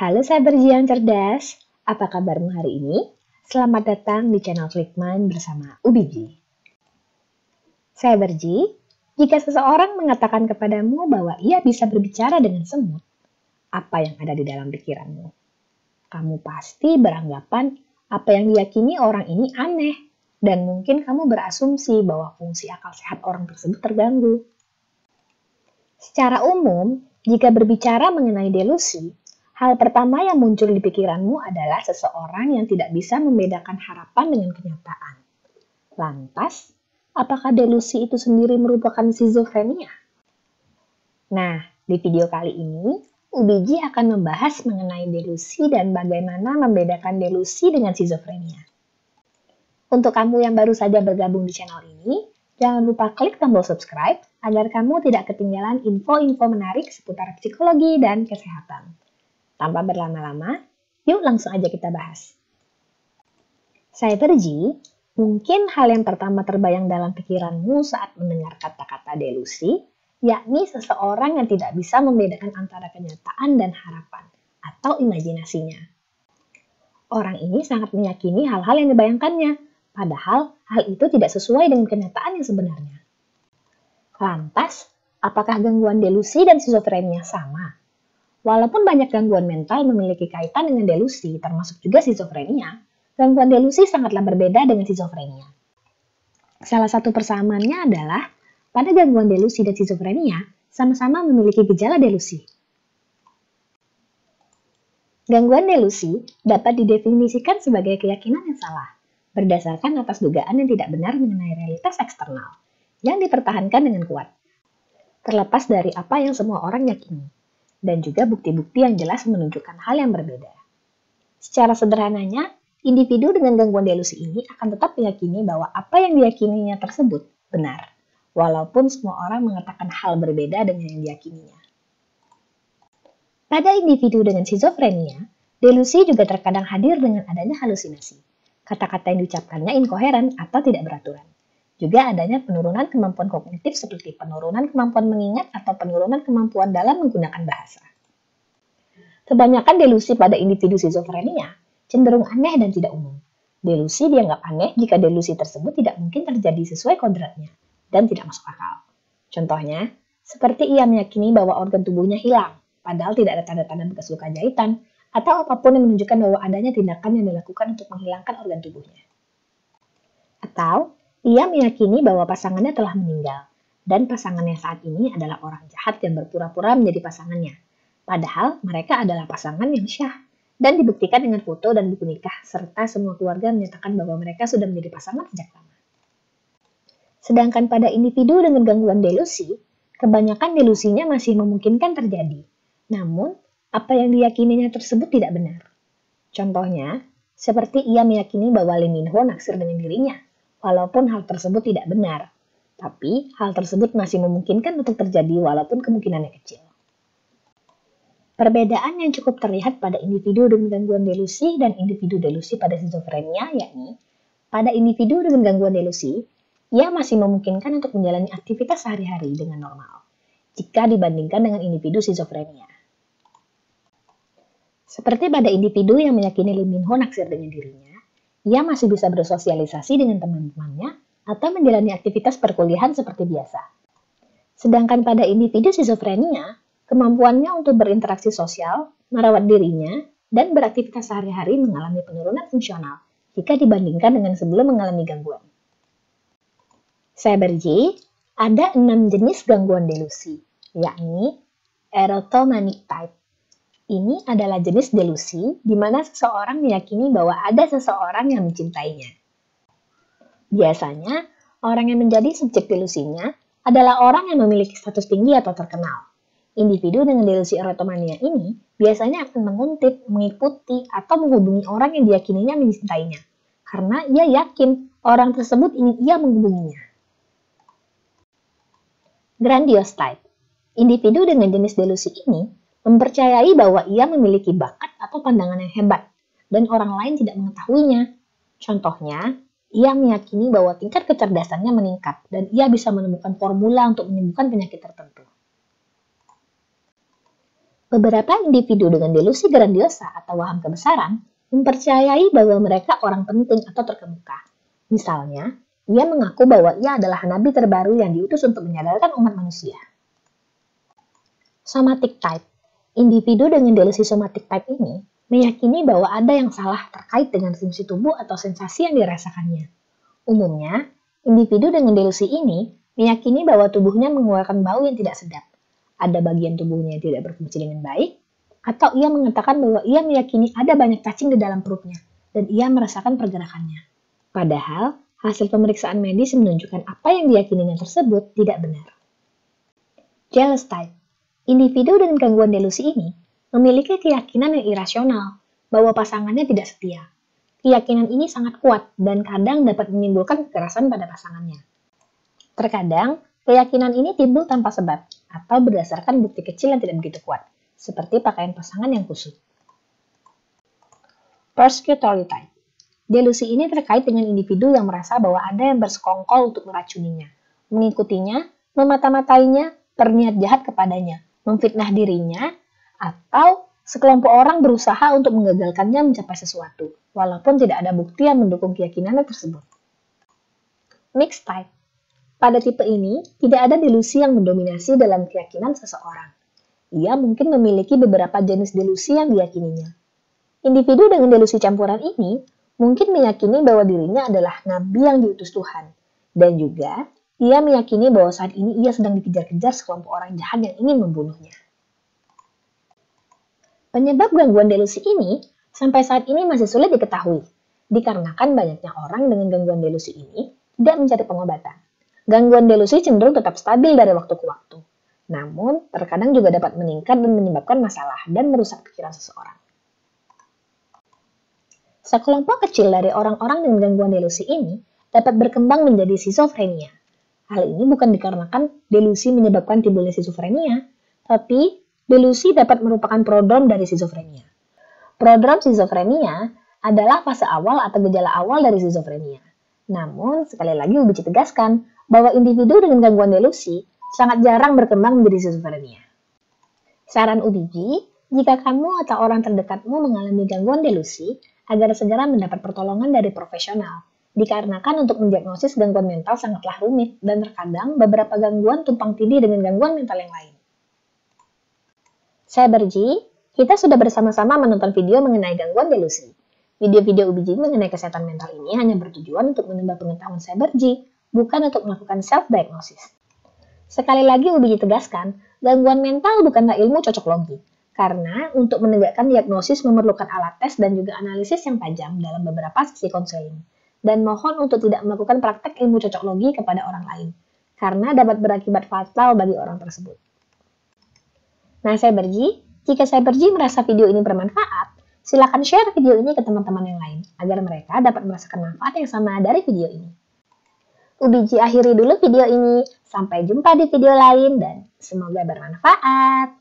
Halo cyberji yang cerdas, apa kabarmu hari ini? Selamat datang di channel Klikman bersama Ubiji. Cyberji, jika seseorang mengatakan kepadamu bahwa ia bisa berbicara dengan semut, apa yang ada di dalam pikiranmu? Kamu pasti beranggapan apa yang diyakini orang ini aneh, dan mungkin kamu berasumsi bahwa fungsi akal sehat orang tersebut terganggu. Secara umum, jika berbicara mengenai delusi, hal pertama yang muncul di pikiranmu adalah seseorang yang tidak bisa membedakan harapan dengan kenyataan. Lantas, apakah delusi itu sendiri merupakan skizofrenia? Nah, di video kali ini, Ubiji akan membahas mengenai delusi dan bagaimana membedakan delusi dengan skizofrenia. Untuk kamu yang baru saja bergabung di channel ini, jangan lupa klik tombol subscribe agar kamu tidak ketinggalan info-info menarik seputar psikologi dan kesehatan. Tanpa berlama-lama, yuk langsung aja kita bahas. Cyberji, mungkin hal yang pertama terbayang dalam pikiranmu saat mendengar kata-kata delusi, yakni seseorang yang tidak bisa membedakan antara kenyataan dan harapan, atau imajinasinya. Orang ini sangat meyakini hal-hal yang dibayangkannya, padahal hal itu tidak sesuai dengan kenyataan yang sebenarnya. Lantas, apakah gangguan delusi dan skizofrenia sama? Walaupun banyak gangguan mental memiliki kaitan dengan delusi, termasuk juga skizofrenia, gangguan delusi sangatlah berbeda dengan skizofrenia. Salah satu persamaannya adalah, pada gangguan delusi dan skizofrenia, sama-sama memiliki gejala delusi. Gangguan delusi dapat didefinisikan sebagai keyakinan yang salah, berdasarkan atas dugaan yang tidak benar mengenai realitas eksternal, yang dipertahankan dengan kuat, terlepas dari apa yang semua orang yakini, dan juga bukti-bukti yang jelas menunjukkan hal yang berbeda. Secara sederhananya, individu dengan gangguan delusi ini akan tetap meyakini bahwa apa yang diyakininya tersebut benar, walaupun semua orang mengatakan hal berbeda dengan yang diyakininya. Pada individu dengan skizofrenia, delusi juga terkadang hadir dengan adanya halusinasi. Kata-kata yang diucapkannya inkoheren atau tidak beraturan. Juga adanya penurunan kemampuan kognitif seperti penurunan kemampuan mengingat atau penurunan kemampuan dalam menggunakan bahasa. Kebanyakan delusi pada individu skizofrenia cenderung aneh dan tidak umum. Delusi dianggap aneh jika delusi tersebut tidak mungkin terjadi sesuai kodratnya dan tidak masuk akal. Contohnya, seperti ia meyakini bahwa organ tubuhnya hilang, padahal tidak ada tanda-tanda bekas luka jahitan, atau apapun yang menunjukkan bahwa adanya tindakan yang dilakukan untuk menghilangkan organ tubuhnya. Atau, ia meyakini bahwa pasangannya telah meninggal, dan pasangannya saat ini adalah orang jahat yang berpura-pura menjadi pasangannya. Padahal mereka adalah pasangan yang syah, dan dibuktikan dengan foto dan buku nikah, serta semua keluarga menyatakan bahwa mereka sudah menjadi pasangan sejak lama. Sedangkan pada individu dengan gangguan delusi, kebanyakan delusinya masih memungkinkan terjadi. Namun, apa yang diyakininya tersebut tidak benar. Contohnya, seperti ia meyakini bahwa Lee Min Ho naksir dengan dirinya, walaupun hal tersebut tidak benar, tapi hal tersebut masih memungkinkan untuk terjadi walaupun kemungkinannya kecil. Perbedaan yang cukup terlihat pada individu dengan gangguan delusi dan individu delusi pada skizofrenia, yakni pada individu dengan gangguan delusi, ia masih memungkinkan untuk menjalani aktivitas sehari-hari dengan normal, jika dibandingkan dengan individu skizofrenia. Seperti pada individu yang meyakini Lee Min Ho naksir dengan dirinya, ia masih bisa bersosialisasi dengan teman-temannya atau menjalani aktivitas perkuliahan seperti biasa. Sedangkan pada individu skizofrenia, kemampuannya untuk berinteraksi sosial, merawat dirinya, dan beraktivitas sehari-hari mengalami penurunan fungsional jika dibandingkan dengan sebelum mengalami gangguan. Cyberji, ada 6 jenis gangguan delusi, yakni erotomanic type. Ini adalah jenis delusi di mana seseorang meyakini bahwa ada seseorang yang mencintainya. Biasanya, orang yang menjadi subjek delusinya adalah orang yang memiliki status tinggi atau terkenal. Individu dengan delusi erotomania ini biasanya akan menguntit, mengikuti, atau menghubungi orang yang diyakininya mencintainya, karena ia yakin orang tersebut ingin ia menghubunginya. Grandiose type. Individu dengan jenis delusi ini mempercayai bahwa ia memiliki bakat atau pandangan yang hebat, dan orang lain tidak mengetahuinya. Contohnya, ia meyakini bahwa tingkat kecerdasannya meningkat, dan ia bisa menemukan formula untuk menyembuhkan penyakit tertentu. Beberapa individu dengan delusi grandiosa atau waham kebesaran mempercayai bahwa mereka orang penting atau terkemuka. Misalnya, ia mengaku bahwa ia adalah nabi terbaru yang diutus untuk menyadarkan umat manusia. Somatic type. Individu dengan delusi somatic type ini meyakini bahwa ada yang salah terkait dengan fungsi tubuh atau sensasi yang dirasakannya. Umumnya, individu dengan delusi ini meyakini bahwa tubuhnya mengeluarkan bau yang tidak sedap, ada bagian tubuhnya yang tidak berfungsi dengan baik, atau ia mengatakan bahwa ia meyakini ada banyak cacing di dalam perutnya, dan ia merasakan pergerakannya. Padahal, hasil pemeriksaan medis menunjukkan apa yang diyakininya tersebut tidak benar. Jealous type. Individu dengan gangguan delusi ini memiliki keyakinan yang irasional bahwa pasangannya tidak setia. Keyakinan ini sangat kuat dan kadang dapat menimbulkan kekerasan pada pasangannya. Terkadang, keyakinan ini timbul tanpa sebab atau berdasarkan bukti kecil yang tidak begitu kuat, seperti pakaian pasangan yang kusut. Persecutory type. Delusi ini terkait dengan individu yang merasa bahwa ada yang bersekongkol untuk meracuninya, mengikutinya, memata-matainya, berniat jahat kepadanya, memfitnah dirinya, atau sekelompok orang berusaha untuk menggagalkannya mencapai sesuatu, walaupun tidak ada bukti yang mendukung keyakinannya tersebut. Mixed type. Pada tipe ini, tidak ada delusi yang mendominasi dalam keyakinan seseorang. Ia mungkin memiliki beberapa jenis delusi yang diyakininya. Individu dengan delusi campuran ini mungkin meyakini bahwa dirinya adalah nabi yang diutus Tuhan. Dan juga, ia meyakini bahwa saat ini ia sedang dikejar-kejar sekelompok orang jahat yang ingin membunuhnya. Penyebab gangguan delusi ini sampai saat ini masih sulit diketahui, dikarenakan banyaknya orang dengan gangguan delusi ini tidak mencari pengobatan. Gangguan delusi cenderung tetap stabil dari waktu ke waktu, namun terkadang juga dapat meningkat dan menyebabkan masalah dan merusak pikiran seseorang. Sekelompok kecil dari orang-orang dengan gangguan delusi ini dapat berkembang menjadi skizofrenia. Hal ini bukan dikarenakan delusi menyebabkan timbulnya skizofrenia, tapi delusi dapat merupakan prodrom dari skizofrenia. Prodrom skizofrenia adalah fase awal atau gejala awal dari skizofrenia. Namun, sekali lagi UBJ tegaskan bahwa individu dengan gangguan delusi sangat jarang berkembang menjadi skizofrenia. Saran UBJ, jika kamu atau orang terdekatmu mengalami gangguan delusi, agar segera mendapat pertolongan dari profesional. Dikarenakan untuk mendiagnosis gangguan mental sangatlah rumit dan terkadang beberapa gangguan tumpang tindih dengan gangguan mental yang lain. Saya Berji, kita sudah bersama-sama menonton video mengenai gangguan delusi. Video-video UBJ mengenai kesehatan mental ini hanya bertujuan untuk menambah pengetahuan saya Berji, bukan untuk melakukan self-diagnosis. Sekali lagi UBJ tegaskan, gangguan mental bukanlah ilmu cocok logi, karena untuk menegakkan diagnosis memerlukan alat tes dan juga analisis yang tajam dalam beberapa sesi konseling. Dan mohon untuk tidak melakukan praktek ilmu cocok logi kepada orang lain, karena dapat berakibat fatal bagi orang tersebut. Nah, saya Berji, jika saya Berji merasa video ini bermanfaat, silakan share video ini ke teman-teman yang lain, agar mereka dapat merasakan manfaat yang sama dari video ini. UBJ akhiri dulu video ini, sampai jumpa di video lain dan semoga bermanfaat.